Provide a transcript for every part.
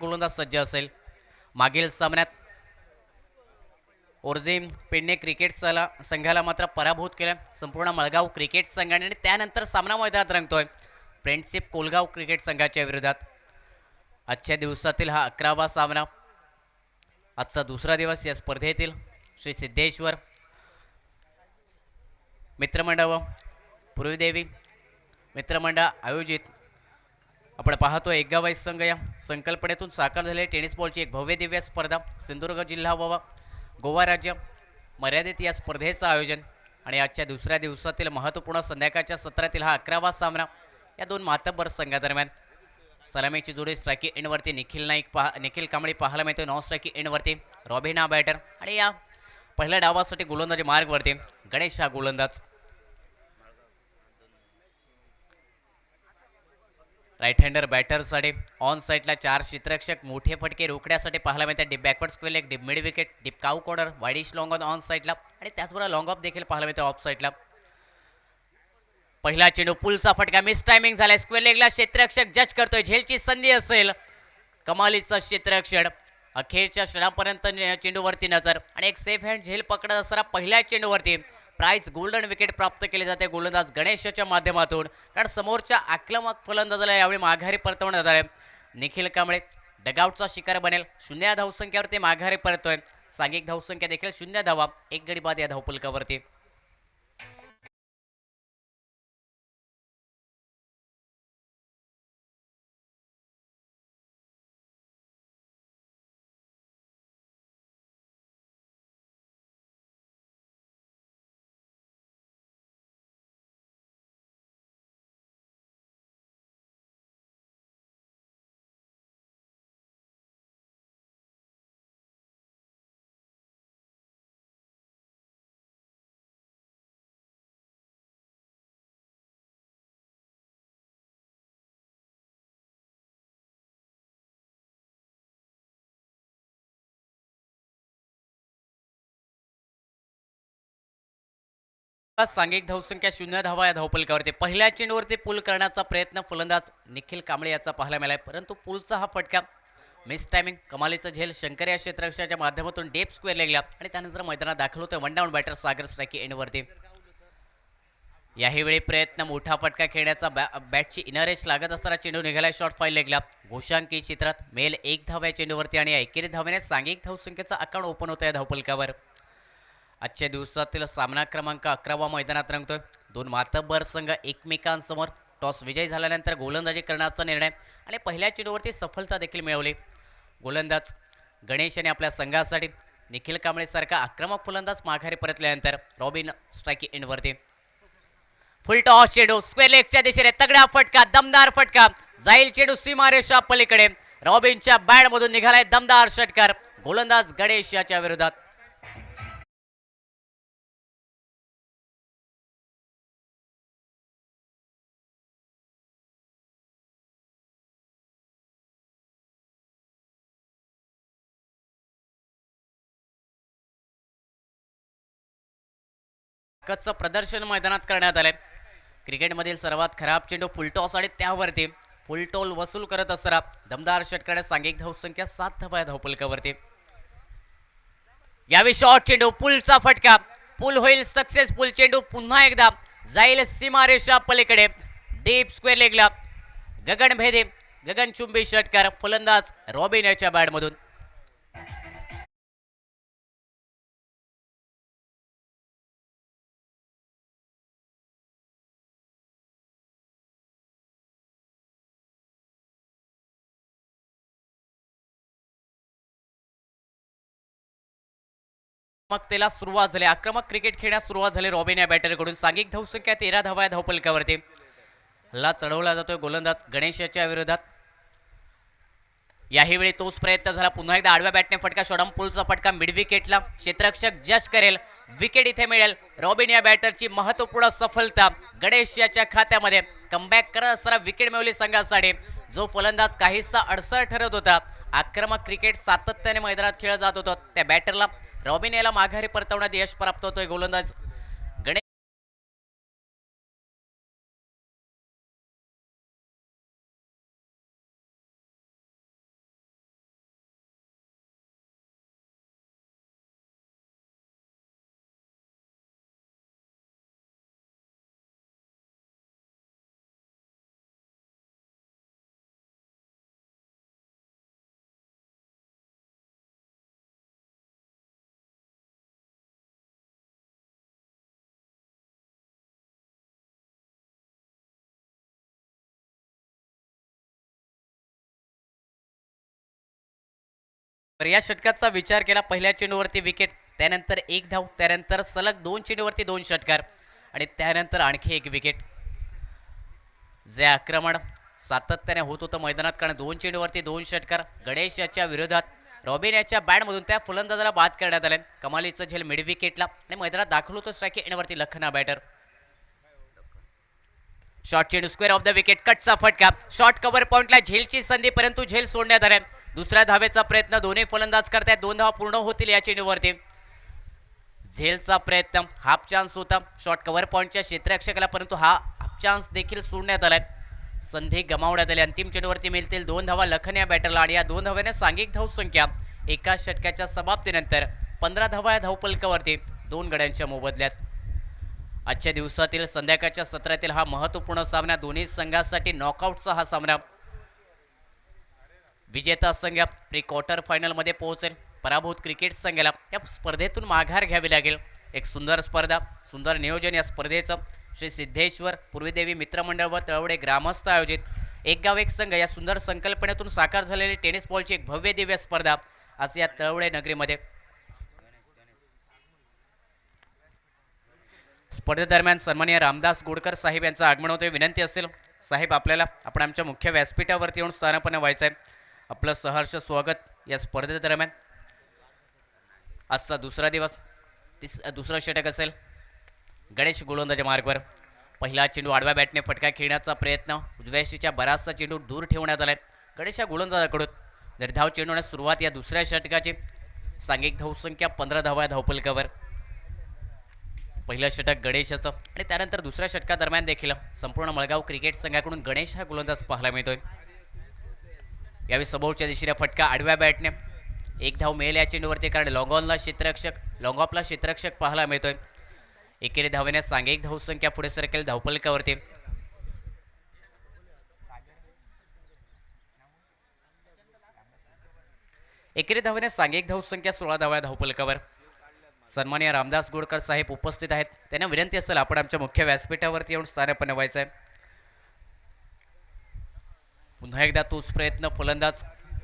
गोलंदाज सज्ज असेल। मागील सामन्यात ओरझेम पेडणे क्रिकेट संघाला मात्र पराभूत केलं संपूर्ण मळगाव क्रिकेट संघाने आणि त्यानंतर सामना मैदानात रंगतोय फ्रेंडशिप कोलगाव क्रिकेट संघाच्या विरोधात। आजच्या दिवसातील हा 11वा सामना। आजचा दुसरा दिवस या स्पर्धेतील श्री सिद्धेश्वर मित्रमंडळ पूर्वीदेवी मित्रमंडळ आयोजित आपण पाहतो एकगाव संघ या संकल्पनेतून साकार झालेली टेनिस बॉलची एक भव्य दिव्य स्पर्धा सिंधुदुर्ग जिल्हा व गोवा राज्य मर्यादित या स्पर्धेचं आयोजन आणि आजच्या दुसऱ्या दिवसातील महत्त्वपूर्ण संध्याकाळच्या सत्रातील हा 11वा सामना या दोन मातब्बर संघादरम्यान। सलामीची जोडी स्ट्रायकी एंडवरती निखिल कांबळे पाहायला मिळतो। नॉन स्ट्रायकी एंडवरती रॉबिन हा बॅटर आणि या पहिल्या डावासाठी गोलंदाजी मार्गवरती गणेश हा गोलंदाज। राईट हँडर बॅटरसाठी ऑन साईडला 4 क्षेत्ररक्षक मोठे फटके रोखण्यासाठी पाहायला मिळतात। Deep backward square leg, deep mid wicket, deep cow corner, widish long on साईडला आणि त्याचबरोबर लॉंग ऑफ देखील पाहायला मिळतो ऑफ साईडला। पहिला चेंडू पुलचा फटका मिस टायमिंग झालाय। स्क्वेअर लेगला क्षेत्ररक्षक जज करतोय, झेलची संधी असेल। कमालीचा क्षेत्ररक्षण अखेरच्या क्षणापर्यंत चेंडूवरती नजर आणि एक सेफ हँड झेल पकडत असताना पहिल्या चेंडूवरती प्राइज गोल्डन विकेट प्राप्त केले जाते गोलंदाज गणेशच्या माध्यमातून, कारण समोरच्या आक्रमक फलंदाजाला यावेळी माघारी परतवण्यात आले। निखिल कांबळे डगआउटचा शिकार बनेल। 0 धावसंख्येवरती माघारी परतोय। सांघिक धावसंख्या देखील 0 धावा, 1 गडी बाद या धावफलकावरती। सांघिक धावसंख्या 0 धावा या धावफलकावरती। पहिल्या चेंडूवरती पूल करण्याचा प्रयत्न फलंदाज निखिल कांबळे याचा पाहायला मिळाला, परंतु पूलचा हा फटका मिस टायमिंग कमालीचा झेल शंकर या क्षेत्ररक्षकाच्या माध्यमातून डेप स्क्वेअर लेगला आणि त्यानंतर मैदानात दाखल होतोय वन डाऊन बॅटर सागर स्ट्रायकी एंडवरती। याही वेळी प्रयत्न मोठा फटका खेळण्याचा बॅटची इनर एज लागत असताना चेंडू निघालाय शॉर्ट फाईल लेगला। घोषांकी चित्रात मेल 1 धावा या चेंडूवरती आणि एकेरी धावेने सांघिक धावसंख्येचा अकाउंट ओपन होतं या धावफलकावर। आजच्या दिवसातील सामना क्रमांक 11वा मैदानात रंगतोय। दोन मातब्बर संघ एकमेकांसमोर टॉस विजयी झाल्यानंतर गोलंदाजी करण्याचा निर्णय आणि पहिल्या चेंडूवरती सफलता देखील मिळवली। गोलंदाज गणेश यांनी आपल्या संघासाठी निखिल कांबळे सारखा आक्रमक फलंदाज माघारी परतल्यानंतर रॉबिन स्ट्रायकी एंडवरती फुल टॉस चेंडू स्क्वेअर लेगच्या दिशेने तगडा फटका, दमदार फटका जाईल चेंडू सीमारेषा पलीकडे। रॉबिनच्या बॅटमधून निघालाय दमदार षटकार गोलंदाज गणेश याच्या विरोधात। कच्चं प्रदर्शन मैदानात करण्यात आले। क्रिकेटमधील सर्वात खराब चेंडू फुलटॉस आणि त्यावरती फुलटॉल वसूल करत असताना दमदार षटकाने सांघिक धावसंख्या 7 धावा धावफलकावरती। यावेळी शॉर्ट चेंडू पुलचा फटका, पुल होईल सक्सेसफुल। चेंडू पुन्हा एकदा जाईल सीमारेषा पलीकडे डीप स्क्वेअर लेगला। गगनभेदी गगनचुंबी षटकार फलंदाज रॉबिन याच्या बॅटमधून। मग त्याला सुरुवात झाली, आक्रमक क्रिकेट खेळण्यास सुरुवात झाली रॉबिन या बॅटरकडून। सांघिक धावसंख्या 13 धावा या धावफलकावरती। हल्ला चढवला जातोय गोलंदाज गणेश याच्या विरोधात। याही वेळी तोच प्रयत्न झाला, पुन्हा एकदा आडव्या बॅटने फटका, शॉर्टम पुलचा फटका मिड विकेटला। क्षेत्ररक्षक जज करेल, विकेट इथे मिळेल। रॉबिन या बॅटरची महत्त्वपूर्ण सफलता गणेश याच्या खात्यामध्ये। कमबॅक करत असताना विकेट मिळवली संघासाठी। जो फलंदाज काहीसा अडसर ठरत होता, आक्रमक क्रिकेट सातत्याने मैदानात खेळला जात होता, त्या बॅटरला रॉबिन याला माघारी परतवण्यात यश प्राप्त होतोय गोलंदाज तर या षटकाचा विचार केला, पहिल्या चेंडूवरती विकेट, त्यानंतर एक धाव, त्यानंतर सलग 2 चेंडूवरती 2 षटकार आणि त्यानंतर आणखी एक विकेट. जे आक्रमण सातत्याने होत होतं मैदानात, कारण 2 चेंडूवरती 2 षटकार. गणेश याच्या विरोधात रॉबिन याच्या बॅटमधून त्या फलंदाजाला बाद करण्यात आले. कमालीचं झेल मिड विकेटला आणि मैदानात दाखल होतो स्ट्राईक एंडवरती लखना बॅटर. शॉर्ट चेंडू स्क्वेअर ऑफ द विकेट, कटचा फटका, शॉर्ट कव्हर पॉइंटला झेलची संधी, परंतु झेल सोडण्यात आले. दुसऱ्या धावेचा प्रयत्न दोन्ही फलंदाज करतायत. 2 धावा पूर्ण होतील या चेंडूवरती. झेलचा प्रयत्न, हाफ चान्स होता शॉर्ट कव्हर पॉइंटच्या क्षेत्ररक्षकाला, परंतु हा हाफ चान्स देखील सोडण्यात आलाय. संधी गमावण्यात आली. अंतिम चेंडूवरती मिळतील 2 धावा लखन या बॅटरला आणि या 2 धाव्याने सांघिक धावसंख्या एका षटकाच्या समाप्तीनंतर 15 धावा या धावपलकावरती 2 गड्यांच्या मोबदल्यात. आजच्या दिवसातील संध्याकाळच्या सत्रातील हा महत्त्वपूर्ण सामना, दोन्ही संघांसाठी नॉकआउटचा हा सामना. विजेता संघ प्री क्वार्टर फायनलमध्ये पोहोचेल. पराभूत क्रिकेट संघाला या स्पर्धेतून माघार घ्यावी लागेल. एक सुंदर स्पर्धा, सुंदर नियोजन या स्पर्धेचं. श्री सिद्धेश्वर पूर्वीदेवी मित्रमंडळ व तळवडे ग्रामस्थ आयोजित एक गाव एक संघ या सुंदर संकल्पनेतून साकार झालेली टेनिस बॉलची एक भव्य दिव्य स्पर्धा आज या तळवडे नगरीमध्ये. स्पर्धेदरम्यान सन्माननीय रामदास गोडकर साहेब यांचं आगमन होते. विनंती असेल साहेब आपल्याला आपण आमच्या मुख्य व्यासपीठावरती येऊन स्थानापन्न व्हायचं आहे. आपलं सहर्ष स्वागत या स्पर्धेदरम्यान. आजचा दुसरा दिवस, दुसरं षटक असेल. गणेश गोलंदाजी मार्गवर. पहिला चेंडू आडव्या बॅटने फटका खेळण्याचा प्रयत्न, उजव्याशीच्या बराचसा चेंडू दूर ठेवण्यात आलाय गणेश या गोलंदाजाकडून. निर्धाव चेंडूने सुरुवात या दुसऱ्या षटकाची. सांघिक धावसंख्या 15 धावा धावपलकावर. पहिलं षटक गणेशाचं आणि त्यानंतर दुसऱ्या षटकादरम्यान देखील संपूर्ण मळगाव क्रिकेट संघाकडून गणेश हा गोलंदाज पाहायला मिळतोय. यावेळी समोरच्या दिशेने फटका आडव्या बॅटने. एक धाव मिळेल या चेंडूवरती, कारण लॉंगऑनला क्षेत्ररक्षक, लॉंगऑफला क्षेत्ररक्षक पाहायला मिळतोय. एकेरी धावेने सांघिक धावसंख्या पुढे सरकेल धावपलकावरती. एकेरी धावेने सांघिक धावसंख्या 16 धावा धावपलकावर. सन्माननीय रामदास गोडकर साहेब उपस्थित आहेत. त्यांना विनंती असेल आपण आमच्या मुख्य व्यासपीठावरती येऊन स्थानापन्न व्हायचं आहे. पुन्हा एकदा तोच प्रयत्न, फलंदाज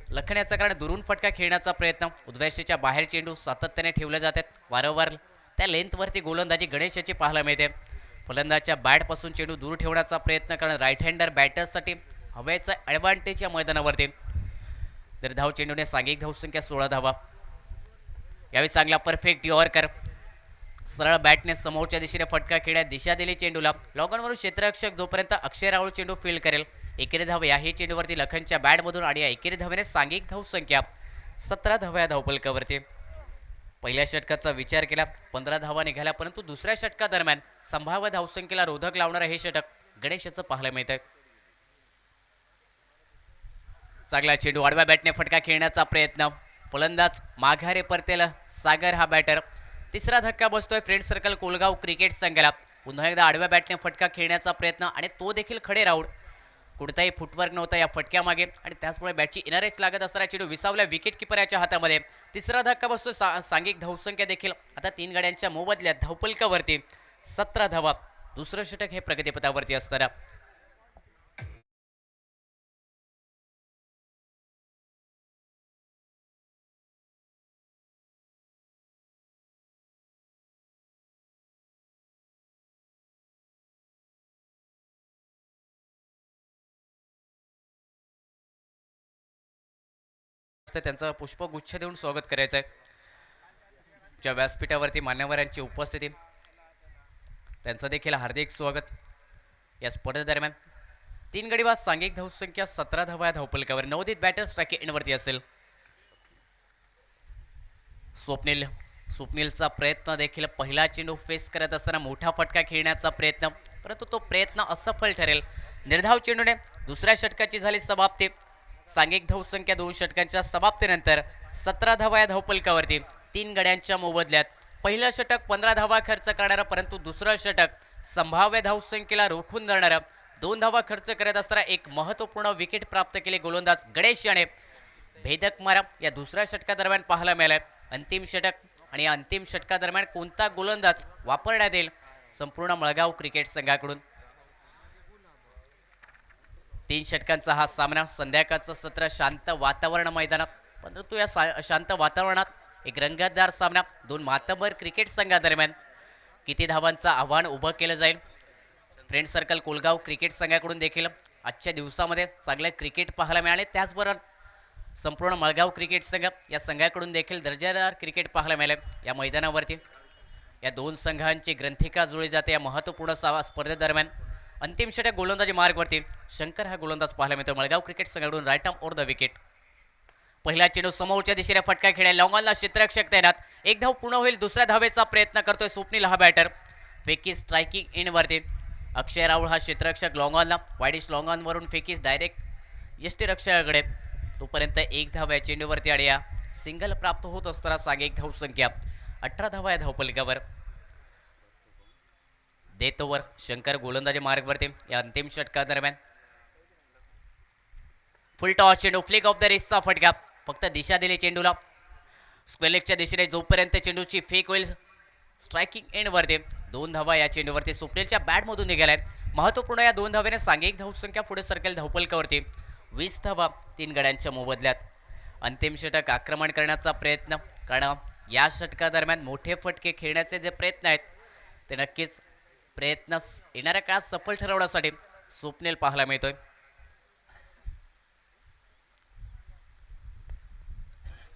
लखण्याचा, कारण दुरून फटका खेळण्याचा प्रयत्न. उद्वैशीच्या बाहेर चेंडू सातत्याने ठेवले जातात. वारंवार त्या लेंथवरती गोलंदाजी गणेश याची पाहायला मिळते. फलंदाजच्या बॅटपासून चेंडू दूर ठेवण्याचा प्रयत्न, कारण राईट हँडर बॅटर्ससाठी हवेचा ॲडव्हान्टेज या मैदानावरती. तर धाव चेंडूने सांघिक धावसंख्या 16 धावा. यावेळी चांगला परफेक्ट यॉर्कर, सरळ बॅटने समोरच्या दिशेने फटका खेळण्यात दिशा दिली चेंडूला. लॉगॉनवरून क्षेत्ररक्षक जोपर्यंत अक्षय राहुल चेंडू फील्ड करेल. एकेरी धाव याही चेंडूवरती लखनच्या बॅटमधून आणि या एकेरी धावेने सांघिक धावसंख्या 17 धावा या धावपलकावरती. पहिल्या षटकाचा विचार केला, 15 धावा निघाल्या, परंतु दुसऱ्या षटकादरम्यान संभाव्य धावसंख्येला रोधक लावणारं हे षटक गणेशाचं पाहायला मिळतंय. चांगला चेंडू आडव्या बॅटने फटका खेळण्याचा प्रयत्न. फलंदाज माघारे परतेल सागर हा बॅटर. तिसरा धक्का बसतोय फ्रेंड सर्कल कोलगाव क्रिकेट संघाला. पुन्हा एकदा आडव्या बॅटने फटका खेळण्याचा प्रयत्न आणि तो देखील खडे राऊड. कोणताही फुटवर्क नव्हता या फटक्यामागे आणि त्याचमुळे बॅटची इनरेच लागत असताना चेंडू विसावल्या विकेट किपरच्या हातामध्ये. तिसरा धक्का बसतो. सांघिक धावसंख्या देखील आता 3 गड्यांच्या मोबदल्यात धावपलकावरती 17 धावा. दुसरं षटक हे प्रगतीपथावरती असताना त्यांचं पुष्पगुच्छ देऊन स्वागत करायचं आहे. ज्या व्यासपीठावरती मान्यवरांची उपस्थिती, त्यांचं देखील हार्दिक स्वागत. या स्पर्धेदरम्यान 3 गडी बाद, सांघिक धावसंख्या 17 धावा धावपलकावर. नवोदित बॅटर स्ट्राईक एंडवरती असेल. स्वप्नीलचा प्रयत्न देखील पहिला चेंडू फेस करत असताना मोठा फटका खेळण्याचा प्रयत्न, परंतु तो प्रयत्न असफल ठरेल. निर्धाव चेंडूने दुसऱ्या षटकाची झाली समाप्ती. सांघिक धावसंख्या 2 षटकांच्या समाप्तीनंतर 17 धावा या धावपलकावरती 3 गड्यांच्या मोबदल्यात. पहिलं षटक 15 धावा खर्च करणारं, परंतु दुसरं षटक संभाव्य धावसंख्येला रोखून धरणारं. 2 धावा खर्च करत असताना एक महत्त्वपूर्ण विकेट प्राप्त केले गोलंदाज गणेश याने. भेदक मारा या दुसऱ्या षटकादरम्यान पाहायला मिळालाय. अंतिम षटक आणि या अंतिम षटकादरम्यान कोणता गोलंदाज वापरण्यात येईल संपूर्ण मळगाव क्रिकेट संघाकडून. 3 षटकांचा हा सामना. संध्याकाळचं सत्र शांत वातावरण मैदानात. परंतु या शांत वातावरणात एक रंगतदार सामना दोन मातबर क्रिकेट संघादरम्यान किती धावांचं आव्हान उभं केलं जाईल. फ्रेंड सर्कल कोलगाव क्रिकेट संघाकडून देखील आजच्या दिवसामध्ये चांगले क्रिकेट पाहायला मिळाले. त्याचबरोबर संपूर्ण मळगाव क्रिकेट संघ या संघाकडून देखील दर्जेदार क्रिकेट पाहायला मिळाले. या मैदानावरती या दोन संघांची ग्रंथिका जुळली जाते. या महत्त्वपूर्ण स्पर्धेदरम्यान अंतिम षटक गोलंदाजी मार्गवरती शंकर हा गोलंदाज पाहायला मिळतो मळगाव क्रिकेट संघाकडून right arm over the wicket. पहिला चेंडू समोरच्या दिशेने फटका खेळाय लॉंगॉनला क्षेत्ररक्षक तैनात. एक धाव पूर्ण होईल. दुसऱ्या धावेचा प्रयत्न करतोय स्वप्नील हा बॅटर. फेकी स्ट्रायकिंग इनवरती अक्षय राहुल हा क्षेत्ररक्षक लॉंगॉनला वाईडिश लॉंगॉनवरून फेकीस डायरेक्ट यष्टीरक्षकाकडे. तोपर्यंत एक धाव या चेंडूवरती अडया सिंगल प्राप्त होत असताना सांग एक धाव संख्या 18 धावा या धावपलिकावर. देतोवर शंकर गोलंदाजी मार्गवरती या अंतिम षटकादरम्यान फुल टॉस चेंडू फ्लिक ऑफ द रिस्टचा फटका. फक्त दिशा दिली चेंडूला स्क्वेलेकच्या दिशेने. जोपर्यंत चेंडूची फेक होईल स्ट्रायकिंग एंडवरती 2 धावा या चेंडूवरती स्वप्नीलच्या बॅटमधून निघाल्या. महत्त्वपूर्ण या 2 धावेने सांघिक धावसंख्या पुढे सरकेल धावपलकावरती 20 धावा 3 गड्यांच्या मोबदल्यात. अंतिम षटक आक्रमण करण्याचा प्रयत्न, कारण या षटकादरम्यान मोठे फटके खेळण्याचे जे प्रयत्न आहेत ते नक्कीच प्रयत्न येणाऱ्या काळात सफल ठरवण्यासाठी स्वप्नील पाहायला मिळतोय.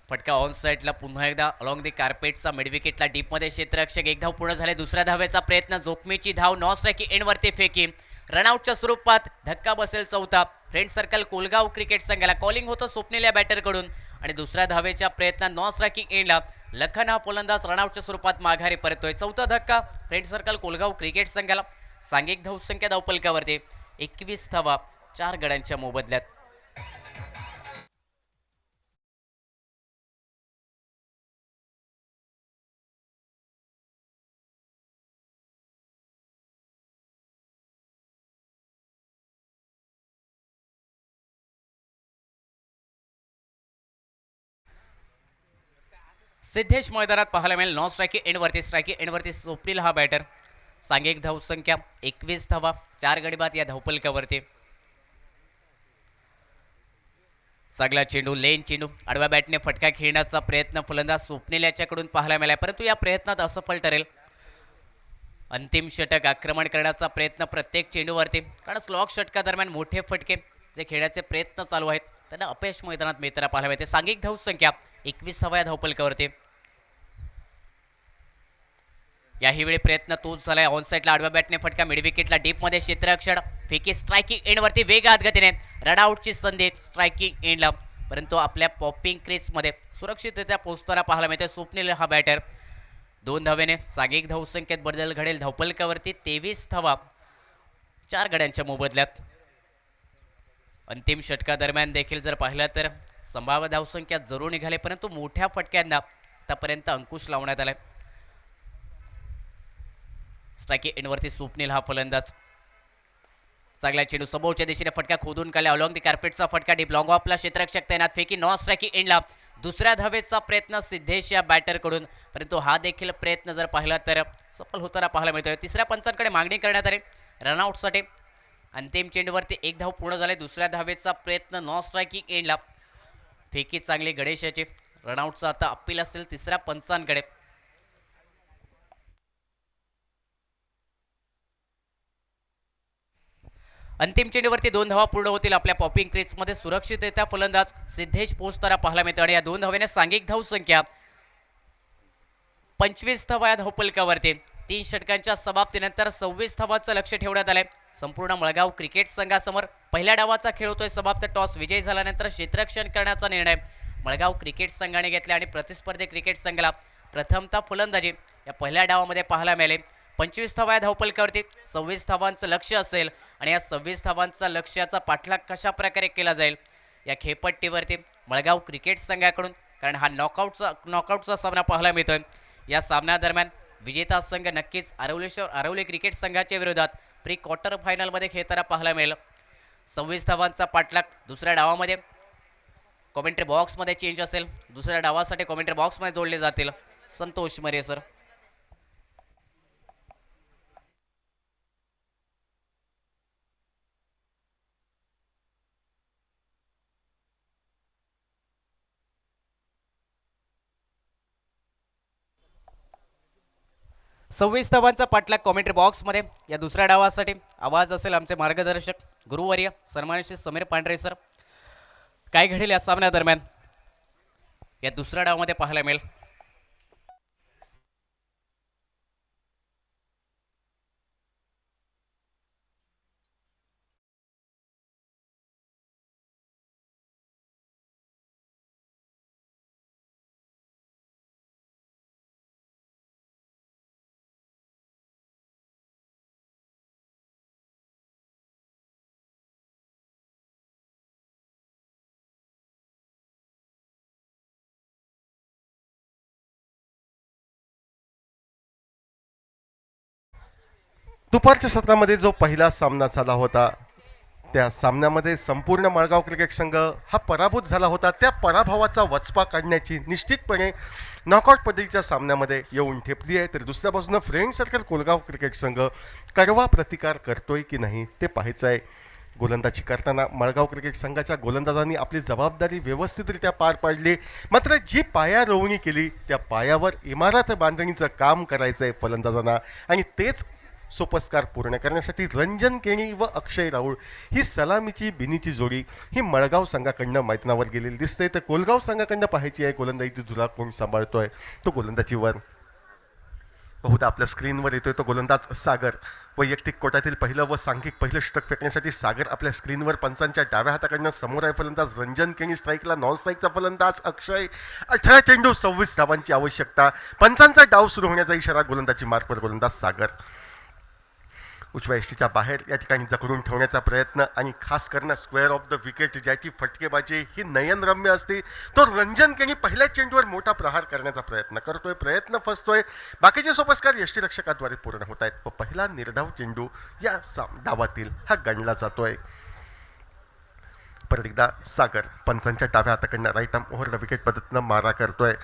फटका ऑन साईडला पुन्हा एकदा अलॉंग दी कार्पेटचा मिडविकेटला डीपमध्ये क्षेत्ररक्षक. एक धाव पूर्ण झाले. दुसऱ्या धावेचा प्रयत्न जोखमीची धाव नॉन स्ट्रायकिंग एंडवरती फेकी रनआउटच्या स्वरूपात धक्का बसेल चौथा. फ्रेंड सर्कल कोलगाव क्रिकेट संघाला कॉलिंग होतं स्वप्नील या बॅटरकडून आणि दुसऱ्या धावेच्या प्रयत्न नॉन स्ट्रायकिंग एंडला लखन हा फलंदाज रनआउटच्या स्वरूपात माघारी परतोय. चौथा धक्का फ्रेंड सर्कल कोलगाव क्रिकेट संघाला. सांघिक धावसंख्या धावपलकावरती 21 धावा 4 गड्यांच्या मोबदल्यात. सिद्धेश मैदानात पाहायला मिळेल नॉन स्ट्रायकिंग एंडवरती. स्ट्रायकिंग एंडवरती स्वप्नील हा बॅटर. सांघिक धावसंख्या 21 धावा 4 गडी बाद या धावपलकावरती. सगळा चेंडू लेन चेंडू आडव्या बॅटने फटका खेळण्याचा प्रयत्न फलंदाज स्वप्नील याच्याकडून पाहायला मिळाला, परंतु या प्रयत्नात असफल ठरेल. अंतिम षटक आक्रमण करण्याचा प्रयत्न प्रत्येक चेंडूवरती, कारण स्लॉग षटकादरम्यान मोठे फटके जे खेळण्याचे प्रयत्न चालू आहेत त्यांना अपयश मैदानात मिळताना पाहायला मिळते. सांघिक धावसंख्या 21 धावा या धावपलकावरती. याही वेळी प्रयत्न तोच झालाय. ऑन साईडला आडव्या बॅटने फटका मिडविकेटला डीपमध्ये क्षेत्ररक्षण फेकी स्ट्रायकिंग एंडवरती वेगात गतीने रनआउटची संधी स्ट्रायकिंग एंडला, परंतु आपल्या पॉपिंग क्रीजमध्ये सुरक्षितरित्या पोहोचताना पाहायला मिळते स्वप्नील हा बॅटर. 2 धावेने सांघिक धावसंख्येत बदल घडेल धावपलकावरती 23 धावा 4 गड्यांच्या मोबदल्यात. अंतिम षटकादरम्यान देखील जर पाहिलं तर संभाव्य धावसंख्या जरूर निघाले, परंतु मोठ्या फटक्यांना आतापर्यंत अंकुश लावण्यात आलाय. स्ट्रायकिंग एंडवरती स्वप्नील हा फलंदाज. चांगला चेंडू समोरच्या दिशेने फटका खोदून काढला. अलॉंग दी कार्पेटचा फटका डीप लॉंग ऑफला क्षेत्ररक्षक तैनात. फेकी नॉन स्ट्रायकिंग एंडला. दुसऱ्या धावेचा प्रयत्न सिद्धेश या बॅटरकडून, परंतु हा देखील प्रयत्न जर पाहिला तर सफल होताना पाहायला मिळतोय. तिसऱ्या पंचांकडे मागणी करण्यात आली रनआउटसाठी. अंतिम चेंडूवरती 1 धाव पूर्ण झाले. दुसऱ्या धावेचा प्रयत्न नॉन स्ट्रायकिंग एंडला. फेकी चांगली गणेशाची. रनआउटचा आता अपील असेल तिसऱ्या पंचांकडे. अंतिम चेंडूवरती 2 धावा पूर्ण होतील. आपल्या पॉपिंग क्रीजमध्ये सुरक्षितरित्या फलंदाज सिद्धेश पोहोचताना पाहायला मिळतो आणि या 2 धावेने सांघिक धावसंख्या 25 धावा या धावपलकावरती. 3 षटकांच्या समाप्तीनंतर 26 धावांचं लक्ष ठेवण्यात आलंय. संपूर्ण मळगाव क्रिकेट संघासमोर पहिल्या डावाचा खेळ होतोय समाप्त. टॉस विजयी झाल्यानंतर क्षेत्ररक्षण करण्याचा निर्णय मळगाव क्रिकेट संघाने घेतला आणि प्रतिस्पर्धी क्रिकेट संघाला प्रथमतः फलंदाजी या पहिल्या डावामध्ये पाहायला मिळाले. 25 धावा या धावपलकावरती 26 धावांचं लक्ष असेल आणि या 26 धावांचा लक्ष्याचा पाठलाग कशा प्रकारे केला जाईल या खेळपट्टीवरती मळगाव क्रिकेट संघाकडून, कारण हा नॉकआउटचा सामना पाहायला मिळतोय. या सामन्यादरम्यान विजेता संघ नक्कीच आरवली क्रिकेट संघाच्या विरोधात प्री क्वार्टर फायनलमध्ये खेळताना पाहायला मिळेल. 26 धावांचा पाठलाग दुसऱ्या डावामध्ये कॉमेंट्री बॉक्समध्ये चेंज असेल. दुसऱ्या डावासाठी कॉमेंट्री बॉक्समध्ये जोडले जातील संतोष मरे सर. 26 धावांचा पाठलाग कॉमेंट्री बॉक्समध्ये. या दुसऱ्या डावासाठी आवाज असेल आमचे मार्गदर्शक गुरुवर्य सन्मानित श्री समीर पांढरे सर. काय घडेल या सामन्यादरम्यान या दुसऱ्या डावामध्ये पाहायला मिळेल. दुपारच्या सत्रामध्ये जो पहिला सामना झाला होता त्या सामन्यामध्ये संपूर्ण मळगाव क्रिकेट संघ हा पराभूत झाला होता. त्या पराभवाचा वचपा काढण्याची निश्चितपणे नॉकआउट पद्धतीच्या सामन्यामध्ये येऊन ठेपली आहे. तर दुसऱ्या बाजूनं फ्रेंड सर्कल कोलगाव क्रिकेट संघ कडवा प्रतिकार करतोय की नाही ते पाहायचं आहे. गोलंदाजी करताना मळगाव क्रिकेट संघाच्या गोलंदाजांनी आपली जबाबदारी व्यवस्थितरित्या पार पाडली. मात्र जी पायारोवणी केली त्या पायावर इमारत बांधणीचं काम करायचं आहे फलंदाजांना आणि तेच सोपस्कार पूर्ण करण्यासाठी रंजन केणी व अक्षय राऊळ ही सलामीची बिनीची जोडी ही मळगाव संघाकडनं मैदानावर गेलेली दिसते. तर कोलगाव संघाकडनं पाहायची आहे गोलंदाजीची धुरा कोण सांभाळतोय. तो गोलंदाजीवर बहुधा आपल्या स्क्रीनवर येतोय तो गोलंदाज सागर. वैयक्तिक कोट्यातील पहिलं व सांघिक पहिलं षटक फेकण्यासाठी सागर आपल्या स्क्रीनवर पंचांच्या डाव्या हाताकडनं समोर आहे. फलंदाज रंजन केणी स्ट्राईकला नॉन स्ट्राईकचा फलंदाज अक्षय. 18 चेंडू 26 धावांची आवश्यकता. पंचांचा डाव सुरू होण्याचा इशारा गोलंदाजी मार्कवर गोलंदाज सागर. उजव्या यष्टीच्या बाहेर या ठिकाणी जखडून ठेवण्याचा प्रयत्न आणि खास करणं स्क्वेअर ऑफ द विकेट ज्याची फटकेबाजी ही नयनरम्य असते. तो रंजन केणी पहिल्या चेंडूवर मोठा प्रहार करण्याचा प्रयत्न करतोय. प्रयत्न फसतोय. बाकीचे सोपस्कार यष्टीरक्षकाद्वारे पूर्ण होत आहेत व पहिला निर्धाव चेंडू या डावातील हा गणला जातोय. परत एकदा सागर पंचांच्या डाव्या हाताकडनं right arm over the wicket पद्धतीनं मारा करतोय.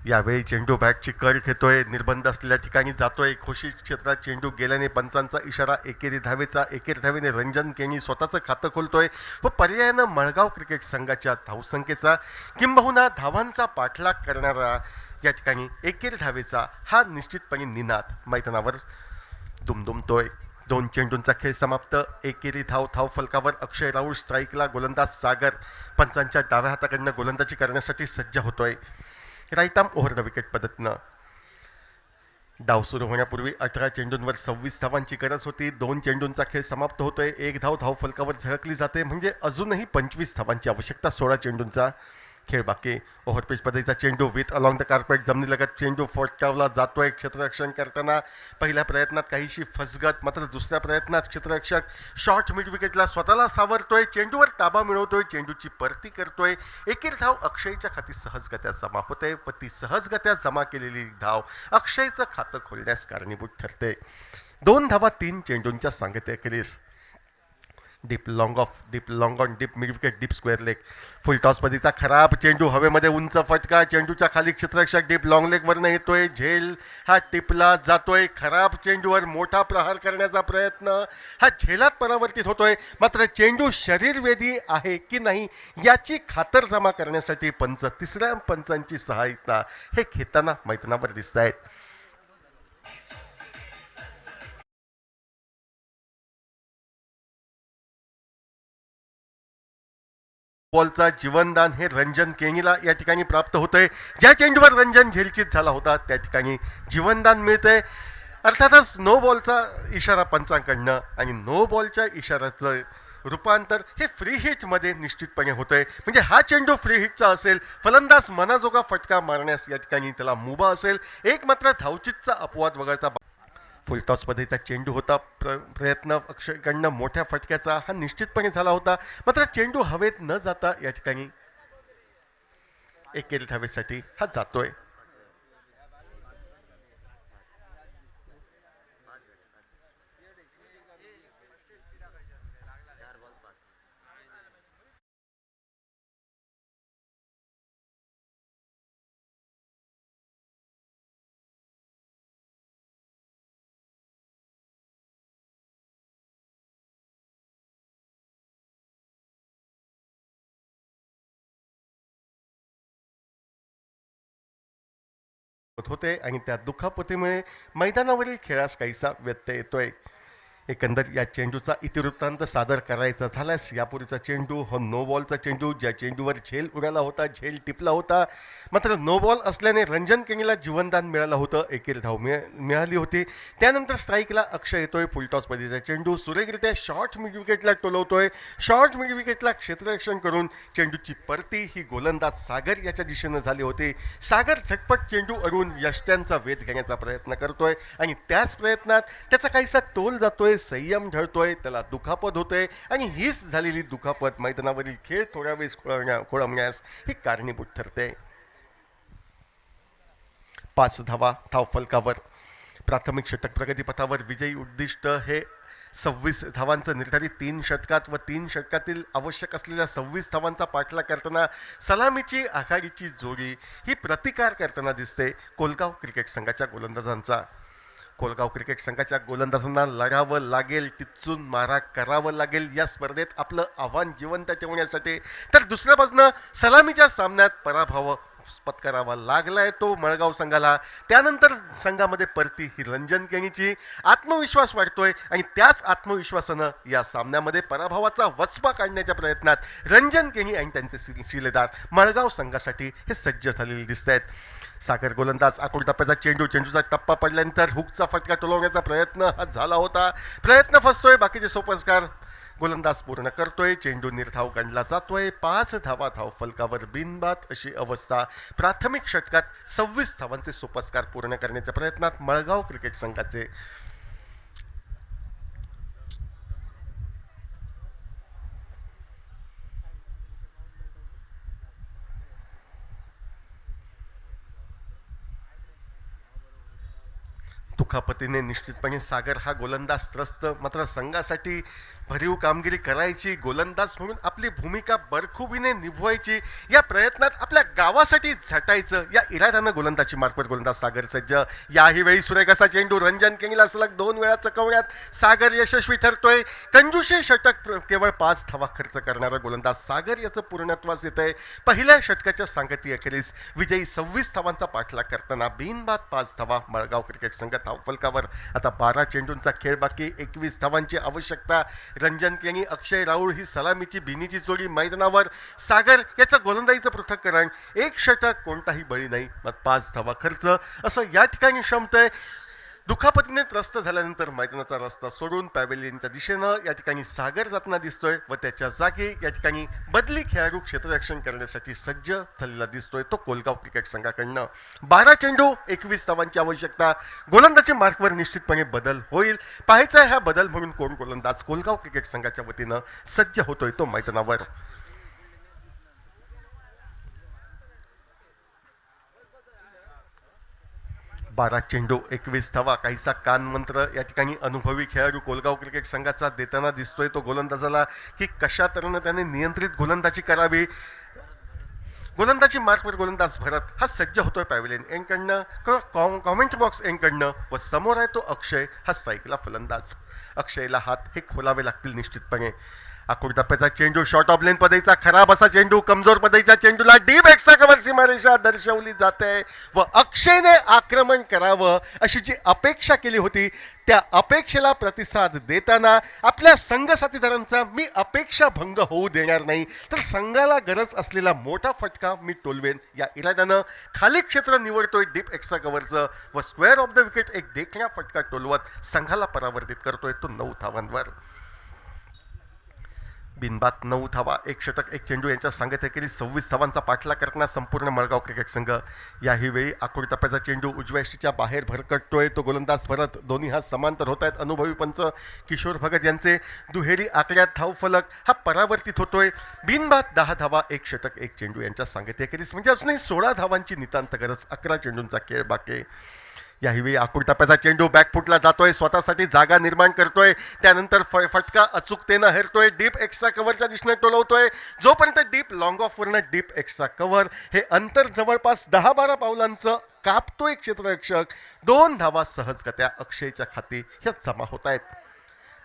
यावेळी चेंडू बॅटची कड घेतोय. निर्बंध असलेल्या ठिकाणी जातोय. घोषित क्षेत्रात चेंडू गेल्याने पंचांचा इशारा एकेरी धावेचा. एकेरी धावेने रंजन केणी स्वतःचं खातं खोलतोय व पर्यायानं मळगाव क्रिकेट संघाच्या धावसंख्येचा किंबहुना धावांचा पाठलाग करणारा या ठिकाणी एकेरी धावेचा हा निश्चितपणे निनाद मैदानावर दुमदुमतोय. 2 चेंडूंचा खेळ समाप्त. एकेरी धाव फलकावर अक्षय राऊळ स्ट्राईकला. गोलंदाज सागर पंचांच्या डाव्या हाताकडनं गोलंदाजी करण्यासाठी सज्ज होतोय. Right arm over the wicket पद्धतीनं डाव सुरू होण्यापूर्वी 18 चेंडूंवर 26 धावांची गरज होती. 2 चेंडूंचा खेळ समाप्त होतोय. 1 धाव फलकावर झळकली जाते म्हणजे अजूनही 25 धावांची आवश्यकता. 16 चेंडूंचा खेळ बाकी. ओव्हरपिच पद्धतीचा चेंडू विथ अलॉंग द कार्पेट जमिनीलगत चेंडू फटकावला जातोय. क्षेत्ररक्षण करताना पहिल्या प्रयत्नात काहीशी फसगत. मात्र दुसऱ्या प्रयत्नात क्षेत्ररक्षक शॉर्ट मिड विकेटला स्वतःला सावरतोय. चेंडूवर ताबा मिळवतोय. चेंडूची परती करतोय. एकेरी धाव अक्षयच्या खाती सहजगत्या जमा होते व ती सहजगत्या जमा केलेली धाव अक्षयचं खातं खोलण्यास कारणीभूत ठरते. 2 धावा 3 चेंडूंच्या सांगतेखेरीस. Deep long on deep mid wicket deep square leg. Full toss पद्धतीचा खराब चेंडू हवेमध्ये उंच फटका. चेंडूच्या खाली क्षेत्ररक्षक डीप लॉंग लेगवरनं येतोय. झेल हा टिपला जातोय. खराब चेंडूवर मोठा प्रहार करण्याचा प्रयत्न हा झेलात परावर्तित होतोय. मात्र चेंडू शरीरवेधी आहे की नाही याची खातरजमा करण्यासाठी तिसऱ्या पंचांची सहायता हे घेताना मैदानावर दिसत आहेत. बॉलचा जीवनदान हे रंजन केणीला या ठिकाणी प्राप्त होतंय. ज्या चेंडूवर रंजन झेलचित झाला होता त्या ठिकाणी जीवनदान मिळतंय. अर्थातच नो बॉलचा इशारा पंचांकडनं आणि नो बॉलच्या इशाऱ्याचं रूपांतर हे फ्री हिटमध्ये निश्चितपणे होतंय. म्हणजे हा चेंडू फ्री हिटचा असेल. फलंदाज मनाजोगा फटका मारण्यास या ठिकाणी त्याला मुभा असेल. एक मात्र धावचितचा अपवाद वगळता फुलटॉस पद्धतीचा चेंडू होता. प्रयत्न अक्षयकडनं मोठ्या फटक्याचा हा निश्चितपणे झाला होता. मात्र चेंडू हवेत न जाता या ठिकाणी एकेरी धावेसाठी हा जातोय. होते आणि त्या दुखापतीमुळे मैदानावरील खेळास काहीसा व्यत्यय येतोय. एकंदर या चेंडूचा इतिवृत्तांत सादर करायचा झाल्यास यापूर्वीचा चेंडू हा नो बॉलचा चेंडू, ज्या चेंडूवर झेल उडाला होता, झेल टिपला होता, मात्र नो बॉल असल्याने रंजन केनीला जीवनदान मिळालं होतं, एकेरी धाव मिळाली होती. त्यानंतर स्ट्राईकला अक्षय येतोय, फुलटॉस पद्धतीचा चेंडू सुरेखरित्या शॉर्ट मिड विकेटला टोलवतोय. शॉर्ट मिड विकेटला क्षेत्ररक्षण करून चेंडूची परती ही गोलंदाज सागर याच्या दिशेनं झाली होती. सागर झटपट चेंडू अडवून यष्ट्यांचा वेध घेण्याचा प्रयत्न करतोय आणि त्याच प्रयत्नात त्याचा काहीसा तोल जातोय, संयम ढळतोय, त्याला दुखापत होते आणि हीच झालेली दुखापत मैदानावरील खेळ थोड्या वेळेस खोळंबण्यास ही कारणीभूत ठरते. 5 धावा धावफलकावर. प्राथमिक षटक प्रगतीपथावर. विजयी उद्दिष्ट हे 26 धावांचं निर्धारित 3 षटकात व 3 षटकातील आवश्यक असलेल्या 26 धावांचा पाठलाग करताना सलामीची आघाडीची जोडी ही प्रतिकार करताना दिसते कोलगाव क्रिकेट संघाच्या गोलंदाजांचा. कोलगाव क्रिकेट संघाच्या गोलंदाजांना लढावं लागेल, टिच्चून मारा करावं लागेल या स्पर्धेत आपलं आव्हान जिवंत ठेवण्यासाठी. तर दुसऱ्या बाजूनं सलामीच्या सामन्यात पराभव पत्करावा लागलाय तो मळगाव संघाला. त्यानंतर संघामध्ये परती ही रंजन केनीची. आत्मविश्वास वाढतोय आणि त्याच आत्मविश्वासानं या सामन्यामध्ये पराभवाचा वचपा काढण्याच्या प्रयत्नात रंजन केनी आणि त्यांचे शिलेदार मळगाव संघासाठी हे सज्ज झालेले दिसत आहेत. सागर गोलंदाज आखूड टप्प्याचा चेंडूचा टप्पा पडल्यानंतर हुकचा फटका टोलवण्याचा प्रयत्न हा झाला होता. प्रयत्न फसतोय, बाकीचे सोपस्कार गोलंदाज पूर्ण करतोय. चेंडू निर्धाव गणला जातोय. 5 धावा धावफलकावर बिनबाद अशी अवस्था. प्राथमिक षटकात 26 धावांचे सोपस्कार पूर्ण करण्याच्या प्रयत्नात मळगाव क्रिकेट संघाचे. दुखापतीने निश्चितपणे सागर हा गोलंदाज त्रस्त. मात्र संघासाठी भरीव कामगिरी करायची, गोलंदाज म्हणून आपली भूमिका बरखुबीने निभवायची, या प्रयत्नात आपल्या गावासाठी झटायचं या इराद्यानं गोलंदाजी मार्फत गोलंदाज सागर सज्ज. याही वेळी सुरेख असा चेंडू रंजन केनीला सलग 2 वेळा चकवण्यात सागर यशस्वी ठरतोय. कंजूषे षटक केवळ 5 धावा खर्च करणारा गोलंदाज सागर याचं पूर्णत्वास येत आहे. पहिल्या षटकाच्या सांगती अखेरीस विजयी 26 धावांचा पाठलाग करताना बिनबाद 5 धावा मळगाव क्रिकेट संघ धावफलकावर. आता 12 चेंडूंचा खेळ बाकी. 21 धावांची आवश्यकता. रंजन केनी, अक्षय राऊळ ही सलामीची भिनीची जोडी मैदानावर. सागर याचं गोलंदाजीचं पृथक्करण. 1 षटक, कोणताही बळी नाही, मग 5 धावा खर्च असं या ठिकाणी शमतंय. दुखापतीने त्रस्त झाल्यानंतर मैदानाचा रस्ता सोडून पॅव्हेलियनच्या दिशेनं या ठिकाणी सागर जाताना दिसतोय व त्याच्या जागी या ठिकाणी बदली खेळाडू क्षेत्ररक्षण करण्यासाठी सज्ज झालेला दिसतोय तो कोलगाव क्रिकेट संघाकडनं. 12 चेंडू 21 धावांची आवश्यकता. गोलंदाजी मार्कवर निश्चितपणे बदल होईल. पाहायचा आहे हा बदल म्हणून कोण गोलंदाज कोलगाव क्रिकेट संघाच्या वतीनं सज्ज होतोय तो मैदानावर. 12 चेंडू 21 धावा. काहीसा कानमंत्र या ठिकाणी अनुभवी खेळाडू कोलगाव क्रिकेट संघाचा देताना दिसतोय तो गोलंदाजाला की कशा तऱ्हेनं त्याने नियंत्रित गोलंदाजी करावी. गोलंदाजी मार्कवर गोलंदाज भरत हा सज्ज होतोय पॅव्हेलियन एंडकडनं किंवा कॉमेंट बॉक्स एंडकडनं व समोर आहे तो अक्षय हा स्ट्राईकला फलंदाज. अक्षयला हात हे खोलावे लागतील निश्चितपणे. आखूड टप्प्याचा चेंडू शॉर्ट ऑफ लेन पद्धतीचा खराब असा चेंडू. कमजोर पद्धतीच्या चेंडूला डीप एक्स्ट्रा कव्हर सीमारेषा दर्शवली जाते व अक्षयने आक्रमण करावं अशी जी अपेक्षा केली होती त्या अपेक्षेला प्रतिसाद देताना आपल्या संघ साथीदारांचा मी अपेक्षा भंग होऊ देणार नाही, तर संघाला गरज असलेला मोठा फटका मी टोलवेन या इराद्यानं खाली क्षेत्र निवडतोय डीप एक्स्ट्रा कव्हरचं व स्क्वेअर ऑफ द विकेट एक देखण्या फटका टोलवत संघाला परावर्तित करतोय तो 9 धावांवर. बिनबाद 9 धावा. 1 षटक 1 चेंडू यांच्या सांगत अखेरीस 26 धावांचा पाठलाग करताना संपूर्ण मळगाव क्रिकेट संघ. याही वेळी आखूड टप्प्याचा चेंडू उजव्या यष्टीच्या बाहेर भरकटतोय तो गोलंदाज भरत. दोन्ही हात समांतर होत आहेत. अनुभवी पंच किशोर भगत यांचे दुहेरी आकड्यात धावफलक हा परावर्तित होतोय. बिनबाद 10 धावा. 1 षटक 1 चेंडू यांच्या सांगत अखेरीस म्हणजे अजूनही 16 धावांची नितांत गरज. 11 चेंडूंचा खेळ बाकी. याही आखूड टप्प्याचा चेंडू बॅकफुटला जातोय, स्वतःसाठी जागा निर्माण करतोय, त्यानंतर फटका अचूकतेनं हेरतोय, डीप एक्स्ट्रा कव्हरच्या दिशेने टोलवतोय. जोपर्यंत डीप लॉंग ऑफवरनं डीप एक्स्ट्रा कव्हर हे अंतर जवळपास 10-12 पावलांचं कापतोय क्षेत्ररक्षक. 2 धावा सहजगत्या अक्षयच्या खाती ह्या जमा होत आहेत.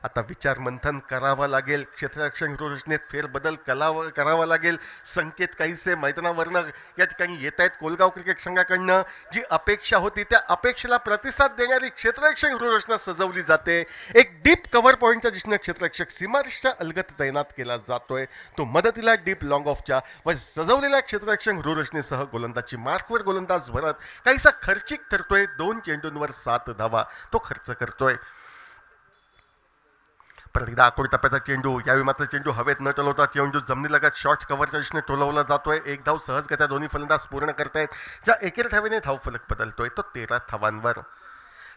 आता विचार मंथन करावं लागेल, क्षेत्ररक्षण रचनेत फेरबदल करावा लागेल. संकेत काहीसे मैदानावरनं या ठिकाणी येत आहेत कोलगाव क्रिकेट संघाकडनं. जी अपेक्षा होती त्या अपेक्षेला प्रतिसाद देणारी क्षेत्ररक्षण रचना सजवली जाते. एक डीप कव्हर पॉईंटच्या दिशेनं क्षेत्ररक्षक सीमारेषच्या अलगत तैनात केला जातोय. तो मदतीला डीप लॉंग ऑफच्या व सजवलेल्या क्षेत्ररक्षण रचनेसह गोलंदाजी मार्कवर गोलंदाज भरत काहीसा खर्चिक ठरतोय. 2 चेंडूंवर 7 धावा तो खर्च करतोय. परत एकदा आखोड टप्प्याचा चेंडू, यावेळी मात्र चेंडू हवेत न टोलवता चेंडू जमिनीलगत शॉर्ट कव्हरच्या दिशेने टोलवला जातोय. एक धाव सहजगत्या दोन्ही फलंदाज पूर्ण करतायत. ज्या एकेर धावेने धाव फलक बदलतोय तो 13 धावांवर.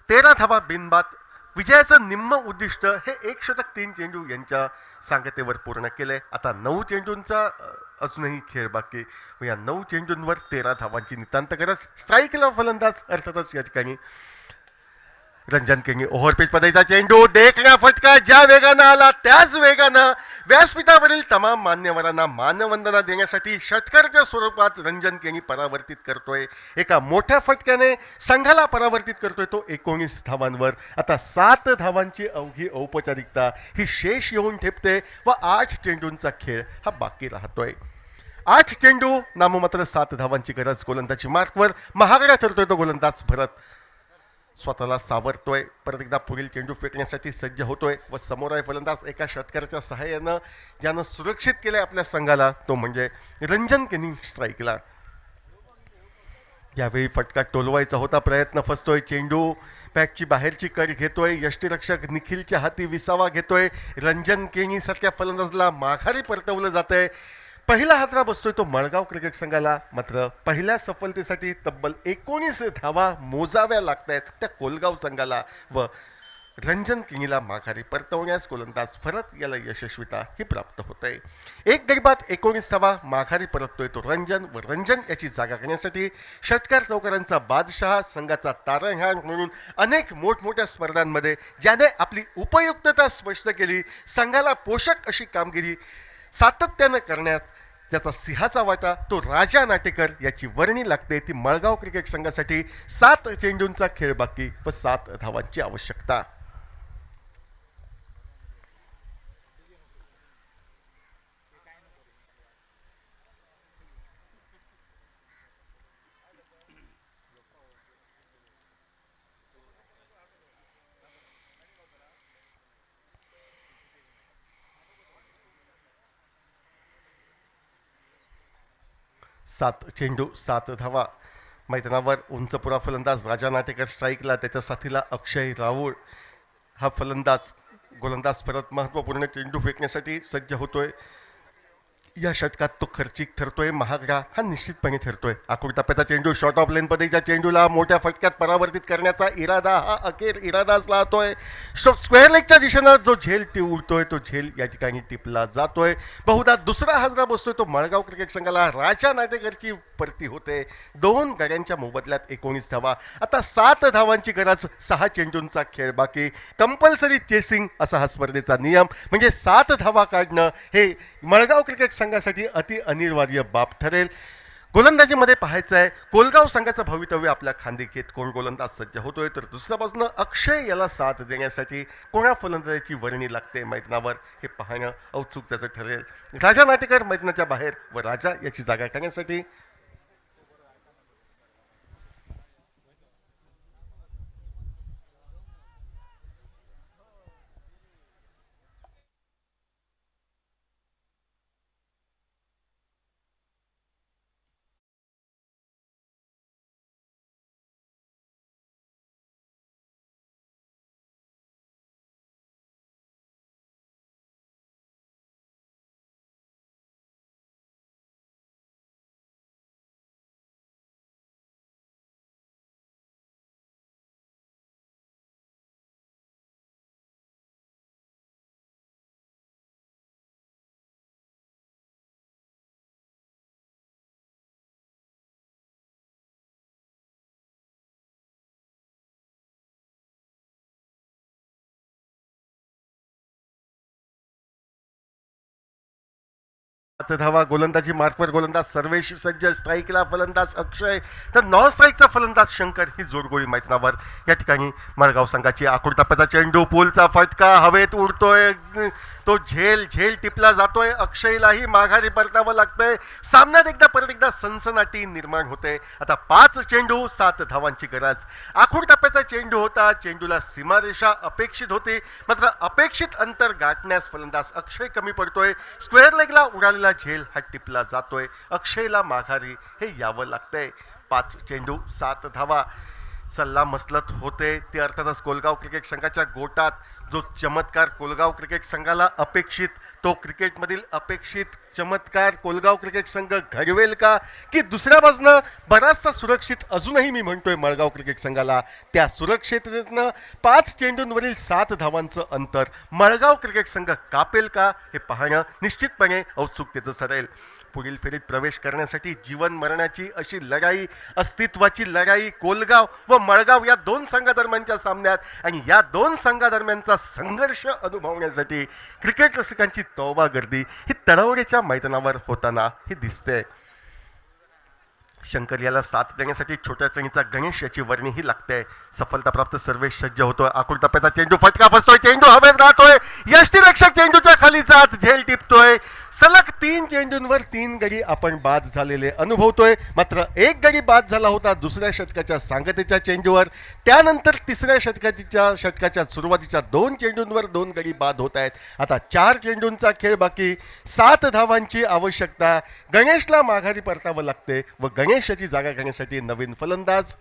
13 धावा बिनबाद. विजयाचं निम्म उद्दिष्ट हे 1 शतक 3 चेंडू यांच्या सांगतेवर पूर्ण केले. आता 9 चेंडूंचा अजूनही खेळ बाकी. या 9 चेंडूंवर 13 धावांची नितांत गरज. स्ट्राईकला फलंदाज अर्थातच या ठिकाणी रंजन केंगी. ओव्हरपिच पदाचा चेंडू, देखण्या फटका ज्या वेगानं आला त्याच वेगानं व्यासपीठावरील तमाम मान्यवरांना मानवंदना देण्यासाठी षटकाराच्या स्वरूपात रंजन केंगी परावर्तित करतोय. एका मोठ्या फटक्याने संघाला परावर्तित करतोय तो 19 धावांवर. आता 7 धावांची अवघी औपचारिकता ही शेष येऊन ठेपते व 8 चेंडूंचा खेळ हा बाकी राहतोय. 8 चेंडू नाममात्र 7 धावांची गरज. गोलंदाजी मार्कवर महागडा ठरतोय तो गोलंदाज भरत. स्वतःला सावरतोय. परत एकदा पुढील चेंडू फेकण्यासाठी सज्ज होतोय व समोर आहे फलंदाज एका षटकाराच्या सहाय्यानं ज्यानं सुरक्षित केलंय आपल्या संघाला तो म्हणजे रंजन केनी स्ट्राईकला. यावेळी फटका टोलवायचा होता, प्रयत्न फसतोय. चेंडू पॅकची बाहेरची कड घेतोय. यष्टीरक्षक निखिलच्या हाती विसावा घेतोय. रंजन केनी सारख्या फलंदाजला माघारी परतवलं जातंय. पहिला हादरा बसतोय तो मळगाव क्रिकेट संघाला. मात्र पहिल्या सफलतेसाठी तब्बल 19 धावा मोजाव्या लागत आहेत त्या कोलगाव संघाला व रंजन किंगीला माघारी परतवण्यास गोलंदाज भरत याला यशस्वीता ही प्राप्त होते. एक गडी 19 धावा माघारी परततोय तो रंजन व रंजन याची जागा करण्यासाठी षटकार चौकारांचा बादशहा, संघाचा तारणहार म्हणून अनेक मोठमोठ्या स्पर्धांमध्ये ज्याने आपली उपयुक्तता स्पष्ट केली, संघाला पोषक अशी कामगिरी सातत्यानं करण्यात ज्याचा सिंहाचा वाटा तो राजा नाटेकर याची वर्णी लागते. ती मळगाव क्रिकेट संघासाठी 7 चेंडूंचा खेळ बाकी व 7 धावांची आवश्यकता. सात चेंडू 7 धावा. मैदानावर उंचपुरा फलंदाज राजा नाटेकर स्ट्राईकला. त्याच्या साथीला अक्षय राऊळ हा फलंदाज. गोलंदाज परत महत्त्वपूर्ण चेंडू फेकण्यासाठी सज्ज होतोय. या षटकात तो खर्चिक ठरतोय, महागडा हा निश्चितपणे ठरतोय. आखूड टप्प्याचा चेंडू, शॉर्ट ऑफ लेन पद्धतीच्या चेंडूला मोठ्या फटक्यात परावर्तित करण्याचा इरादा हा अखेर इरादाच राहतोय. स्क्वेअर लेगच्या दिशेनं जो झेल उडतोय तो झेल या ठिकाणी टिपला जातोय. बहुधा दुसरा हादरा बसतोय तो मळगाव क्रिकेट संघाला. राजा नाटेकरची परती होते. 2 गड्यांच्या मोबदल्यात 19 धावा. आता 7 धावांची गरज. 6 चेंडूंचा खेळ बाकी. कंपल्सरी चेसिंग असा हा स्पर्धेचा नियम. म्हणजे 7 धावा काढणं हे मळगाव क्रिकेट संघासाठी अति अनिवार्य बाब ठरेल. गोलंदाजीमध्ये पाहायचं आहे कोलगाव संघाचं भवितव्य आपल्या खांदी घेत कोण गोलंदाज सज्ज होतोय, तर दुसऱ्या बाजूनं अक्षय याला साथ देण्यासाठी कोणा फलंदाजाची वर्णी लागते मैदानावर हे पाहणं औत्सुक त्याचं ठरेल. राजा नाटेकर मैदानाच्या बाहेर व राजा याची जागा करण्यासाठी धावा गोलंदाजी मार्कवर गोलंदाज सर्वेश सज्ज, स्ट्राईकला फलंदाज अक्षय तर नॉन स्ट्राईकचा फलंदाज शंकर ही जोडगोळी मैदानावर या ठिकाणी मळगाव संघाची. आखूड टप्प्याचा चेंडू, पूलचा फटका हवेत उडतोय, तो झेल टिपला जातोय, अक्षयलाही माघारी परतावं लागतंय. सामन्यात परत एकदा सनसनाटी निर्माण होते. आता 5 चेंडू 7 धावांची गरज. आखूड टप्प्याचा चेंडू होता, चेंडूला सीमारेषा अपेक्षित होती, मात्र अपेक्षित अंतर गाठण्यास फलंदाज अक्षय कमी पडतोय. स्क्वेअर लेगला उडालेला झेल हा टिपला जातोय, अक्षयला माघारी हे यावं लागतंय. 5 चेंडू 7 धावा. सल्ला मसलत होते ते अर्थातच कोलगाव क्रिकेट संघाच्या गोटात. जो चमत्कार कोलगाव क्रिकेट संघाला अपेक्षित, तो क्रिकेटमधील अपेक्षित चमत्कार कोलगाव क्रिकेट संघ घडवेल का, की दुसऱ्या बाजूनं बराचसा सुरक्षित अजूनही मी म्हणतोय मळगाव क्रिकेट संघाला, त्या सुरक्षिततेतनं 5 चेंडूंवरील 7 धावांचं अंतर मळगाव क्रिकेट संघ कापेल का हे पाहणं निश्चितपणे औत्सुकतेचं ठरेल. पुढील फेरीत प्रवेश करण्यासाठी जीवन मरणाची अशी लढाई, अस्तित्वाची लढाई कोलगाव व मळगाव या 2 संघादरम्यानच्या सामन्यात, आणि या 2 संघादरम्यानचा संघर्ष अनुभवण्यासाठी क्रिकेट रसिकांची तौबा गर्दी ही तडवड्याच्या मैदानावर होताना हे दिसते. शंकर याला साथ देण्यासाठी छोट्या चणीचा गणेश याची वर्णी ही लागते. सफलता प्राप्त सर्वेश सज्ज होतोय. आखूड टप्प्याचा चेंडू, फटका बसतोय, चेंडू हवेत राहतोय, यष्टीरक्षक चेंडूच्या खाली जात झेल टिपतोय. सलग 3 चेंडूंवर 3 गडी आपण बाद झालेले अनुभवतोय. मात्र एक गडी बाद झाला होता दुसऱ्या षटकाच्या सांगतेच्या चेंडूवर. त्यानंतर तिसऱ्या षटकाच्या सुरुवातीच्या 2 चेंडूंवर 2 गडी बाद होत आहेत. आता 4 चेंडूंचा खेळ बाकी, 7 धावांची आवश्यकता. गणेशला माघारी परतावं लागते व गणेशाची जागा घेण्यासाठी नवीन फलंदाज.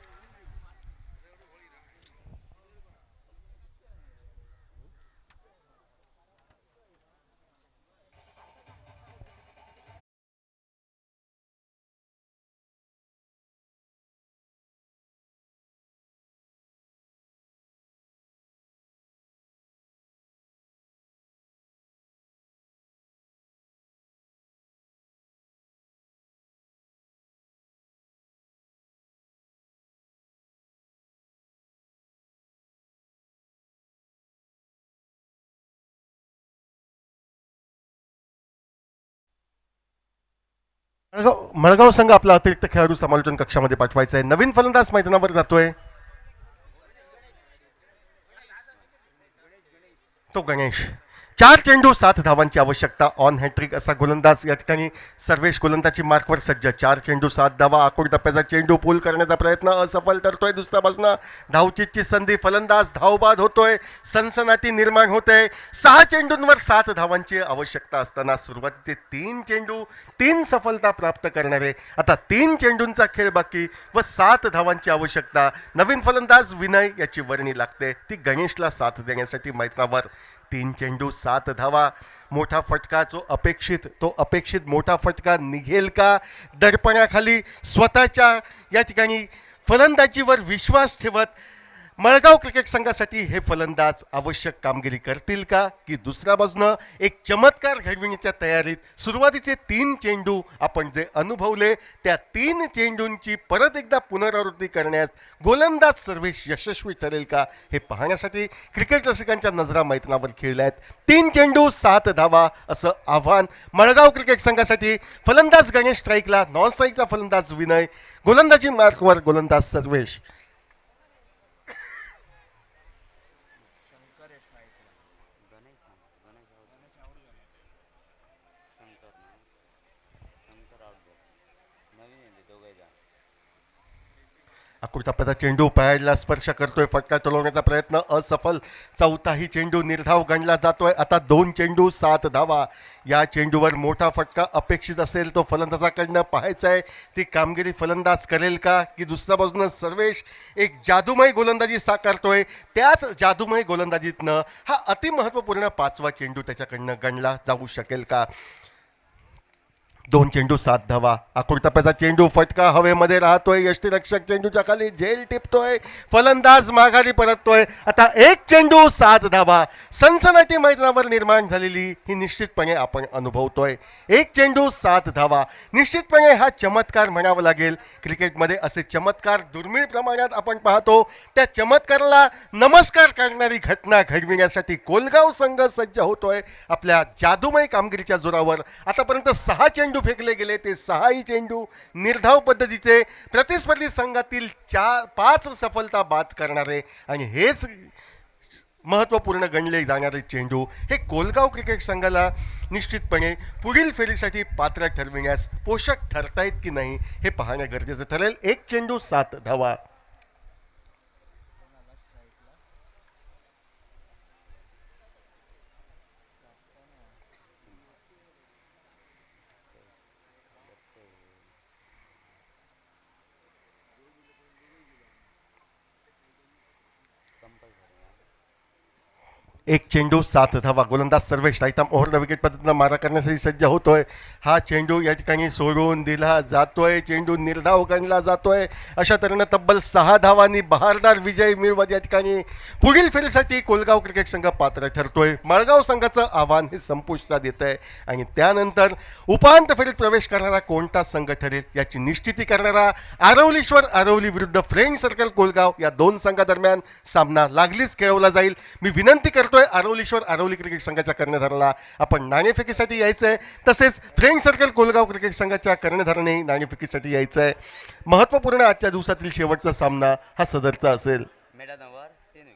मळगाव संघ आपला अतिरिक्त खेळाडू समालोचन कक्षामध्ये पाठवायचा आहे. नवीन फलंदाज मैदानावर जातोय, तो गणेश. 4 चेंडू 7 धावांची आवश्यकता. ऑन हॅट्रिक असा गोलंदाज या ठिकाणी सर्वेश गोलंदाजी मार्कवर सज्ज. 4 चेंडू 7 धावा. आखूड टप्प्याचा चेंडू पूल करण्याचा प्रयत्न असफल ठरतोय. दुसऱ्या बाजूला धावचीतची संधी, फलंदाज धावबाद होतोय, सनसनाटी निर्माण होते. 6 चेंडूंवर 7 धावांची आवश्यकता असताना सुरुवातीचे 3 चेंडू 3 सफलता प्राप्त करणारे. आता 3 चेंडूंचा खेळ बाकी व 7 धावांची आवश्यकता. नवीन फलंदाज विनय याची वर्णी लागते, ती गणेशला साथ देण्यासाठी मैदानावर. 3 चेंडू 7 धावा. मोठा फटका जो अपेक्षित मोठा फटका निघेल का. दडपणाखाली स्वतःच्या या ठिकाणी फलंदाजीवर विश्वास ठेवत मळगाव क्रिकेट संघासाठी हे फलंदाज आवश्यक कामगिरी करतील का, की दुसऱ्या बाजूनं एक चमत्कार घडविण्याच्या तयारीत सुरुवातीचे 3 चेंडू आपण जे अनुभवले त्या 3 चेंडूंची परत एकदा पुनरावृत्ती करण्यास गोलंदाज सर्वेश यशस्वी ठरेल का हे पाहण्यासाठी क्रिकेट रसिकांच्या नजरा मैदानावर खेळल्या आहेत. 3 चेंडू 7 धावा असं आव्हान मळगाव क्रिकेट संघासाठी. फलंदाज गणेश स्ट्राईकला, नॉन स्ट्राईकचा फलंदाज विनय, गोलंदाजी मार्कवर गोलंदाज सर्वेश. आखूड टप्प्याचा चेंडू पॅडला स्पर्श करतोय, फटका टोलवण्याचा प्रयत्न असफल. चौथाही चेंडू निर्धाव गणला जातोय. आता 2 चेंडू 7 धावा. या चेंडूवर मोठा फटका अपेक्षित असेल, तो फलंदाजाकडनं पाहायचा आहे. ती कामगिरी फलंदाज करेल का, की दुसऱ्या बाजूनं सर्वेश एक जादूमय गोलंदाजी साकारतोय. त्याच जादूमय गोलंदाजीतनं हा अतिमहत्त्वपूर्ण 5वा चेंडू त्याच्याकडनं गणला जाऊ शकेल का. 2 चेंडू 7 धावा. आकुर्ताप्याचा चेंडू फटका हवेमध्ये राहतोय. यष्टीरक्षक चेंडूच्या खाली झेल टिपतोय. फलंदाज माघारी परततोय. आता 1 चेंडू 7 धावा. सनसनाटी मैदानावर निर्माण झालेली ही निश्चितपणे आपण अनुभवतोय. 1 चेंडू 7 धावा. निश्चितपणे हा चमत्कार म्हणावा लागेल. क्रिकेटमध्ये असे चमत्कार दुर्मिळ प्रमाणात आपण पाहतो. त्या चमत्काराला नमस्कार करणारी घटना घडविण्यासाठी कोलगाव संघ सज्ज होतोय आपल्या जादूमय कामगिरीच्या जोरावर. आतापर्यंत 6 चेंडू फेकले गेले. ते 6ही चेंडू निर्धाव पद्धतीचे प्रतिस्पर्धी संघातील 5 सफलता बाद करणारे आणि हेच महत्त्वपूर्ण गणले जाणारे चेंडू हे कोलगाव क्रिकेट संघाला निश्चितपणे पुढील फेरीसाठी पात्र ठरविण्यास पोषक ठरतायत की नाही हे पाहणे गरजेचं ठरेल. 1 चेंडू 7 धावा. एक चेंडू 7 धावा. गोलंदाज सर्वेश रायताम ओव्हर द विकेट पद्धतीनं मारा करण्यासाठी सज्ज होतोय. हा चेंडू या ठिकाणी सोडून दिला जातोय. चेंडू निर्धाव गणला जातोय. अशा तऱ्हेनं तब्बल 6 धावांनी बहारदार विजय मिळवत या ठिकाणी पुढील फेरीसाठी कोलगाव क्रिकेट संघ पात्र ठरतोय. मळगाव संघाचं आव्हान हे संपुष्टात येत आहे आणि त्यानंतर उपांत्य फेरीत प्रवेश करणारा कोणता संघ ठरेल याची निश्चिती करणारा आरवलीश्वर आरवली विरुद्ध फ्रेंड सर्कल कोलगाव या 2 संघादरम्यान सामना लागलीच खेळवला जाईल. मी विनंती करतो आरवलीश्वर आरवली क्रिकेट संघाच्या कर्णधाराला आपण नाणेफेकीसाठी यायचं आहे. तसेच फ्रेंड सर्कल कोलगाव क्रिकेट संघाच्या कर्णधाराने नाणेफेकीसाठी यायचं आहे. महत्त्वपूर्ण आजच्या दिवसातील शेवटचा सामना हा सदरचा असेल.